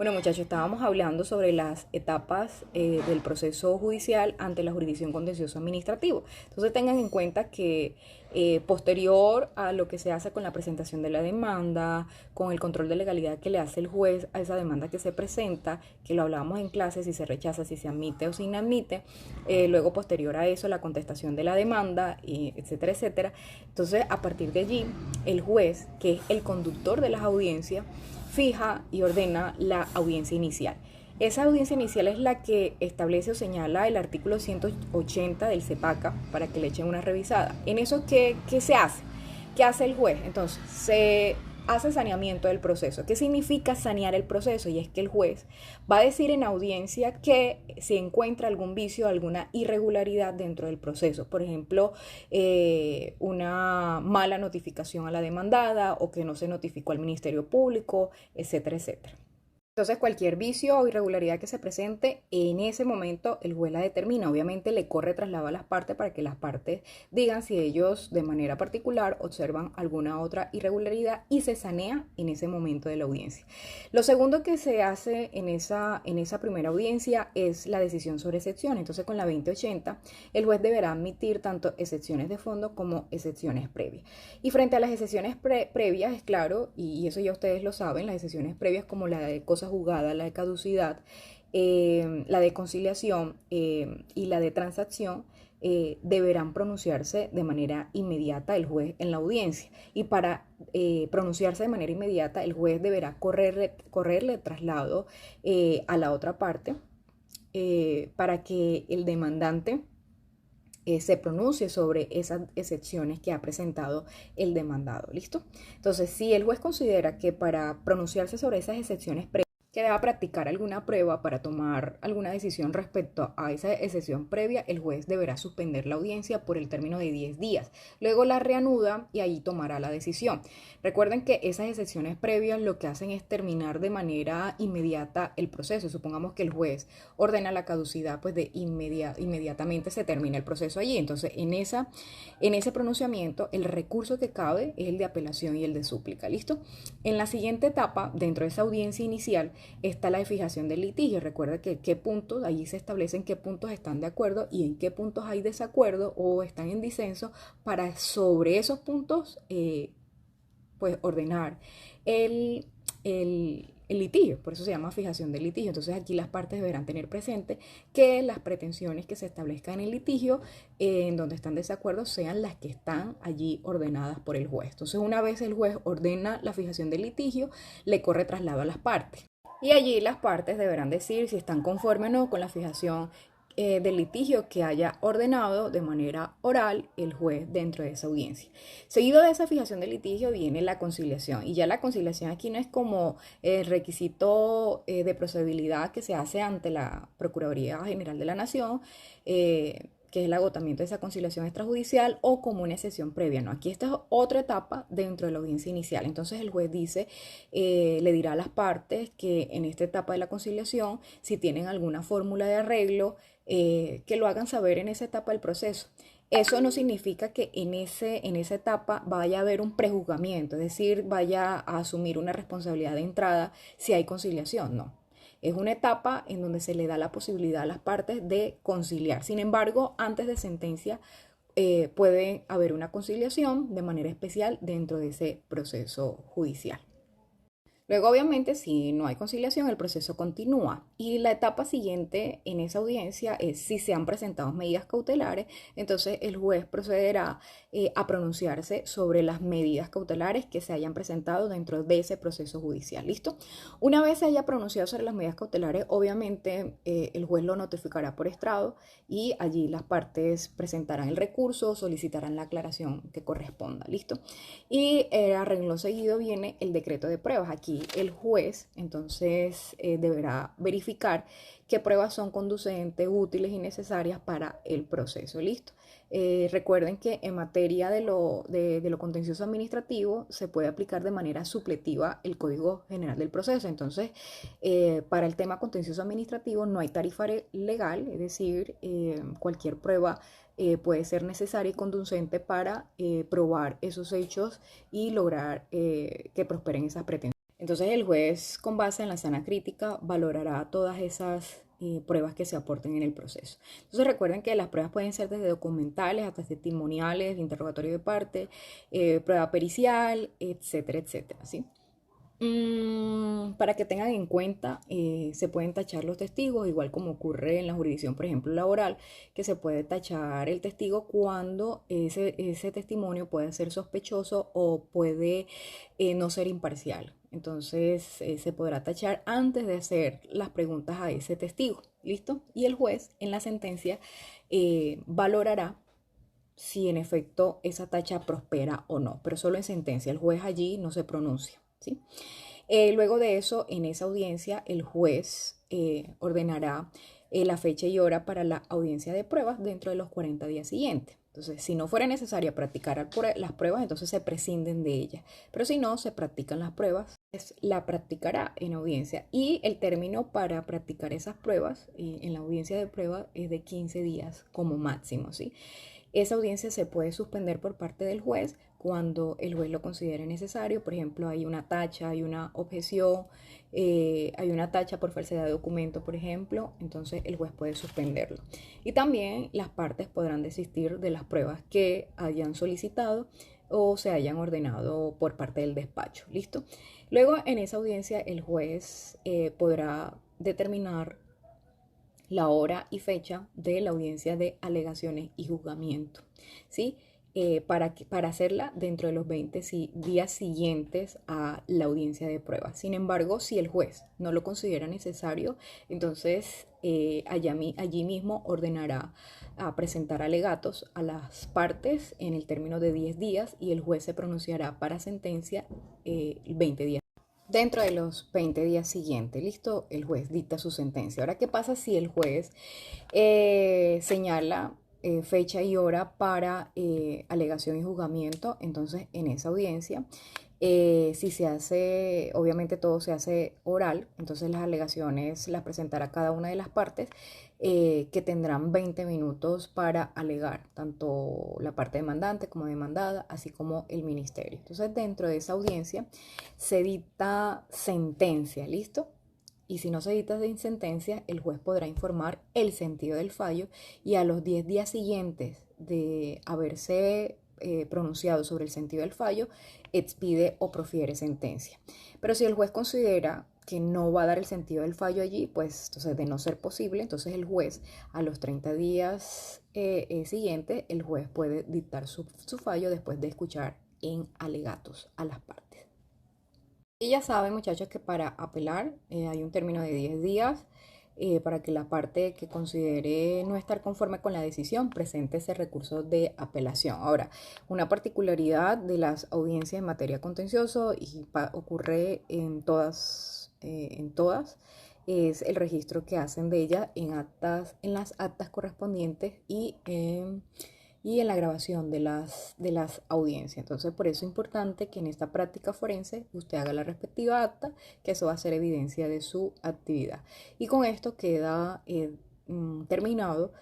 Bueno, muchachos, estábamos hablando sobre las etapas del proceso judicial ante la jurisdicción contencioso administrativo. Entonces tengan en cuenta que posterior a lo que se hace con la presentación de la demanda, con el control de legalidad que le hace el juez a esa demanda que se presenta, que lo hablábamos en clase, si se rechaza, si se admite o si no admite, luego posterior a eso la contestación de la demanda, etcétera, etcétera. Entonces, a partir de allí, el juez, que es el conductor de las audiencias, fija y ordena la audiencia inicial. Esa audiencia inicial es la que establece o señala el artículo 180 del CEPACA para que le echen una revisada. ¿En eso qué se hace? ¿Qué hace el juez? Entonces, se hace saneamiento del proceso. ¿Qué significa sanear el proceso? Y es que el juez va a decir en audiencia que si encuentra algún vicio, alguna irregularidad dentro del proceso. Por ejemplo, una mala notificación a la demandada o que no se notificó al Ministerio Público, etcétera, etcétera. Entonces, cualquier vicio o irregularidad que se presente, en ese momento el juez la determina. Obviamente le corre traslado a las partes para que las partes digan si ellos de manera particular observan alguna otra irregularidad y se sanea en ese momento de la audiencia. Lo segundo que se hace en esa primera audiencia es la decisión sobre excepciones. Entonces, con la 2080, el juez deberá admitir tanto excepciones de fondo como excepciones previas. Y frente a las excepciones previas, es claro, y eso ya ustedes lo saben, las excepciones previas como la de cosas juzgadas, la de caducidad, la de conciliación y la de transacción, deberán pronunciarse de manera inmediata el juez en la audiencia. Y para pronunciarse de manera inmediata, el juez deberá correrle traslado a la otra parte para que el demandante se pronuncie sobre esas excepciones que ha presentado el demandado. ¿Listo? Entonces, si el juez considera que para pronunciarse sobre esas excepciones que deba practicar alguna prueba para tomar alguna decisión respecto a esa excepción previa, el juez deberá suspender la audiencia por el término de 10 días. Luego la reanuda y ahí tomará la decisión. Recuerden que esas excepciones previas lo que hacen es terminar de manera inmediata el proceso. Supongamos que el juez ordena la caducidad, pues inmediatamente se termina el proceso allí. Entonces, en ese pronunciamiento, el recurso que cabe es el de apelación y el de súplica. ¿Listo? En la siguiente etapa, dentro de esa audiencia inicial, está la de fijación del litigio. Recuerda que qué puntos, allí se establecen qué puntos están de acuerdo y en qué puntos hay desacuerdo o están en disenso para sobre esos puntos pues ordenar el litigio. Por eso se llama fijación del litigio. Entonces aquí las partes deberán tener presente que las pretensiones que se establezcan en el litigio en donde están desacuerdos sean las que están allí ordenadas por el juez. Entonces, una vez el juez ordena la fijación del litigio, le corre traslado a las partes. Y allí las partes deberán decir si están conformes o no con la fijación del litigio que haya ordenado de manera oral el juez dentro de esa audiencia. Seguido de esa fijación del litigio viene la conciliación. Y ya la conciliación aquí no es como el requisito de procedibilidad que se hace ante la Procuraduría General de la Nación, que es el agotamiento de esa conciliación extrajudicial o como una excepción previa, ¿no? Aquí esta es otra etapa dentro de la audiencia inicial. Entonces el juez dice, le dirá a las partes que en esta etapa de la conciliación, si tienen alguna fórmula de arreglo, que lo hagan saber en esa etapa del proceso. Eso no significa que en esa etapa vaya a haber un prejuzgamiento, es decir, vaya a asumir una responsabilidad de entrada si hay conciliación, no. Es una etapa en donde se le da la posibilidad a las partes de conciliar. Sin embargo, antes de sentencia puede haber una conciliación de manera especial dentro de ese proceso judicial. Luego, obviamente, si no hay conciliación, el proceso continúa. Y la etapa siguiente en esa audiencia es si se han presentado medidas cautelares, entonces el juez procederá a pronunciarse sobre las medidas cautelares que se hayan presentado dentro de ese proceso judicial. ¿Listo? Una vez se haya pronunciado sobre las medidas cautelares, obviamente el juez lo notificará por estrado y allí las partes presentarán el recurso, solicitarán la aclaración que corresponda. ¿Listo? Y a renglón seguido viene el decreto de pruebas. Aquí el juez entonces deberá verificar qué pruebas son conducentes, útiles y necesarias para el proceso. ¿Listo? Recuerden que en materia de lo contencioso administrativo se puede aplicar de manera supletiva el Código General del Proceso. Entonces, para el tema contencioso administrativo no hay tarifa legal, es decir, cualquier prueba puede ser necesaria y conducente para probar esos hechos y lograr que prosperen esas pretensiones. Entonces el juez, con base en la sana crítica, valorará todas esas pruebas que se aporten en el proceso. Entonces recuerden que las pruebas pueden ser desde documentales hasta testimoniales, interrogatorio de parte, prueba pericial, etcétera, etcétera, ¿sí? Para que tengan en cuenta, se pueden tachar los testigos, igual como ocurre en la jurisdicción, por ejemplo, laboral, que se puede tachar el testigo cuando ese testimonio puede ser sospechoso o puede no ser imparcial. Entonces, se podrá tachar antes de hacer las preguntas a ese testigo. ¿Listo? Y el juez en la sentencia valorará si en efecto esa tacha prospera o no, pero solo en sentencia. El juez allí no se pronuncia, ¿sí? Luego de eso, en esa audiencia, el juez ordenará la fecha y hora para la audiencia de pruebas dentro de los 40 días siguientes. Entonces, si no fuera necesaria practicar las pruebas, entonces se prescinden de ellas. Pero si no se practican las pruebas, pues la practicará en audiencia. Y el término para practicar esas pruebas en la audiencia de prueba es de 15 días como máximo, ¿sí? Esa audiencia se puede suspender por parte del juez cuando el juez lo considere necesario. Por ejemplo, hay una tacha, hay una objeción, hay una tacha por falsedad de documento, por ejemplo, entonces el juez puede suspenderlo. Y también las partes podrán desistir de las pruebas que hayan solicitado o se hayan ordenado por parte del despacho. ¿Listo? Luego, en esa audiencia, el juez podrá determinar la hora y fecha de la audiencia de alegaciones y juzgamiento, ¿sí? Para hacerla dentro de los 20 días siguientes a la audiencia de prueba. Sin embargo, si el juez no lo considera necesario, entonces allí mismo ordenará a presentar alegatos a las partes en el término de 10 días y el juez se pronunciará para sentencia 20 días. Dentro de los 20 días siguientes, listo, el juez dicta su sentencia. Ahora, ¿qué pasa si el juez señala fecha y hora para alegación y juzgamiento? Entonces, en esa audiencia, si se hace, obviamente todo se hace oral, entonces las alegaciones las presentará cada una de las partes que tendrán 20 minutos para alegar, tanto la parte demandante como demandada, así como el ministerio. Entonces, dentro de esa audiencia se dicta sentencia, ¿listo? Y si no se dicta sentencia, el juez podrá informar el sentido del fallo y a los 10 días siguientes de haberse pronunciado sobre el sentido del fallo, expide o profiere sentencia. Pero si el juez considera que no va a dar el sentido del fallo allí, pues entonces de no ser posible, entonces el juez a los 30 días siguientes, el juez puede dictar su fallo después de escuchar en alegatos a las partes. Y ya saben, muchachos, que para apelar hay un término de 10 días para que la parte que considere no estar conforme con la decisión presente ese recurso de apelación. Ahora, una particularidad de las audiencias en materia contencioso y ocurre en todas, es el registro que hacen de ella en las actas correspondientes y en la grabación de las audiencias. Entonces, por eso es importante que en esta práctica forense usted haga la respectiva acta, que eso va a ser evidencia de su actividad. Y con esto queda terminado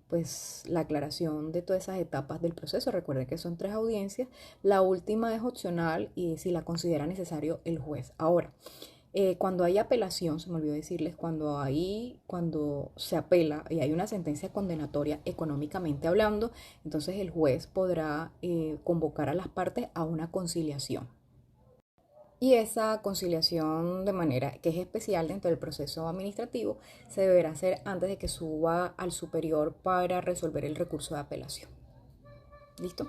pues la aclaración de todas esas etapas del proceso. Recuerden que son 3 audiencias. La última es opcional y si la considera necesario el juez. Ahora, cuando hay apelación, se me olvidó decirles, cuando se apela y hay una sentencia condenatoria económicamente hablando, entonces el juez podrá convocar a las partes a una conciliación. Y esa conciliación de manera que es especial dentro del proceso administrativo se deberá hacer antes de que suba al superior para resolver el recurso de apelación. ¿Listo?